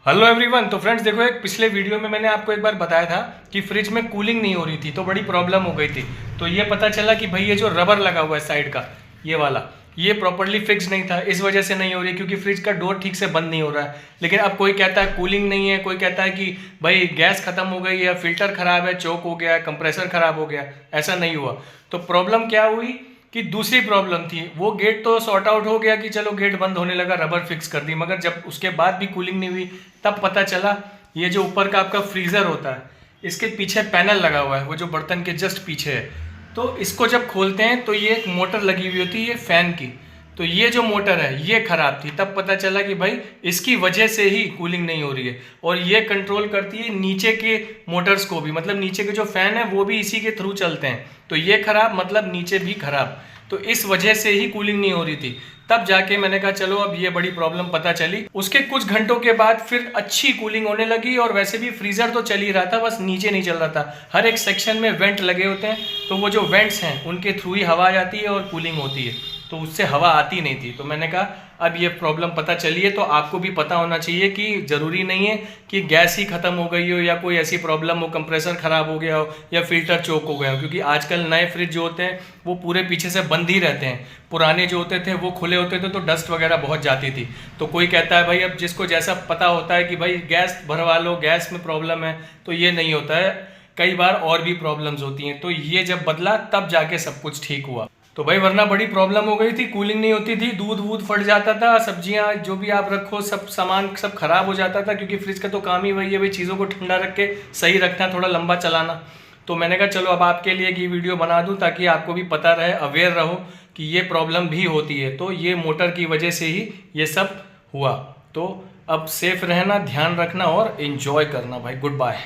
Hello everyone. तो friends देखो, एक पिछले वीडियो में मैंने आपको एक बार बताया था कि फ्रिज में कूलिंग नहीं हो रही थी तो बड़ी प्रॉब्लम हो गई थी। तो ये पता चला कि भाई ये जो रबर लगा हुआ है साइड का, ये वाला, ये प्रॉपरली फिक्स नहीं था, इस वजह से नहीं हो रही, क्योंकि फ्रिज का डोर ठीक से बंद नहीं हो रहा है। लेकिन अब कोई कहता है कूलिंग नहीं है, कोई कहता है कि भाई गैस खत्म हो गई है, फिल्टर खराब है, चोक हो गया है, कंप्रेसर खराब हो गया। ऐसा नहीं हुआ। तो प्रॉब्लम क्या हुई कि दूसरी प्रॉब्लम थी। वो गेट तो सॉर्ट आउट हो गया कि चलो गेट बंद होने लगा, रबर फिक्स कर दी, मगर जब उसके बाद भी कूलिंग नहीं हुई तब पता चला ये जो ऊपर का आपका फ्रीज़र होता है, इसके पीछे पैनल लगा हुआ है, वो जो बर्तन के जस्ट पीछे है। तो इसको जब खोलते हैं तो ये एक मोटर लगी हुई होती है ये फैन की। तो ये जो मोटर है ये खराब थी। तब पता चला कि भाई इसकी वजह से ही कूलिंग नहीं हो रही है। और ये कंट्रोल करती है नीचे के मोटर्स को भी, मतलब नीचे के जो फैन है वो भी इसी के थ्रू चलते हैं। तो ये खराब मतलब नीचे भी खराब। तो इस वजह से ही कूलिंग नहीं हो रही थी। तब जाके मैंने कहा चलो अब ये बड़ी प्रॉब्लम पता चली। उसके कुछ घंटों के बाद फिर अच्छी कूलिंग होने लगी। और वैसे भी फ्रीज़र तो चल ही रहा था, बस नीचे नहीं चल रहा था। हर एक सेक्शन में वेंट लगे होते हैं, तो वो जो वेंट्स हैं उनके थ्रू ही हवा जाती है और कूलिंग होती है। तो उससे हवा आती नहीं थी। तो मैंने कहा अब ये प्रॉब्लम पता चली है तो आपको भी पता होना चाहिए कि ज़रूरी नहीं है कि गैस ही ख़त्म हो गई हो या कोई ऐसी प्रॉब्लम हो, कंप्रेसर ख़राब हो गया हो या फिल्टर चोक हो गया हो। क्योंकि आजकल नए फ्रिज जो होते हैं वो पूरे पीछे से बंद ही रहते हैं। पुराने जो होते थे वो खुले होते थे तो डस्ट वगैरह बहुत जाती थी। तो कोई कहता है भाई अब जिसको जैसा पता होता है कि भाई गैस भरवा लो, गैस में प्रॉब्लम है, तो ये नहीं होता है। कई बार और भी प्रॉब्लम्स होती हैं। तो ये जब बदला तब जाके सब कुछ ठीक हुआ। तो भाई वरना बड़ी प्रॉब्लम हो गई थी, कूलिंग नहीं होती थी, दूध वूध फट जाता था, सब्जियां जो भी आप रखो सब सामान सब खराब हो जाता था। क्योंकि फ्रिज का तो काम ही वही है भाई, चीज़ों को ठंडा रख के सही रखना, थोड़ा लंबा चलाना। तो मैंने कहा चलो अब आपके लिए ये वीडियो बना दूं ताकि आपको भी पता रहे, अवेयर रहो कि ये प्रॉब्लम भी होती है। तो ये मोटर की वजह से ही ये सब हुआ। तो अब सेफ रहना, ध्यान रखना और एंजॉय करना भाई। Good bye.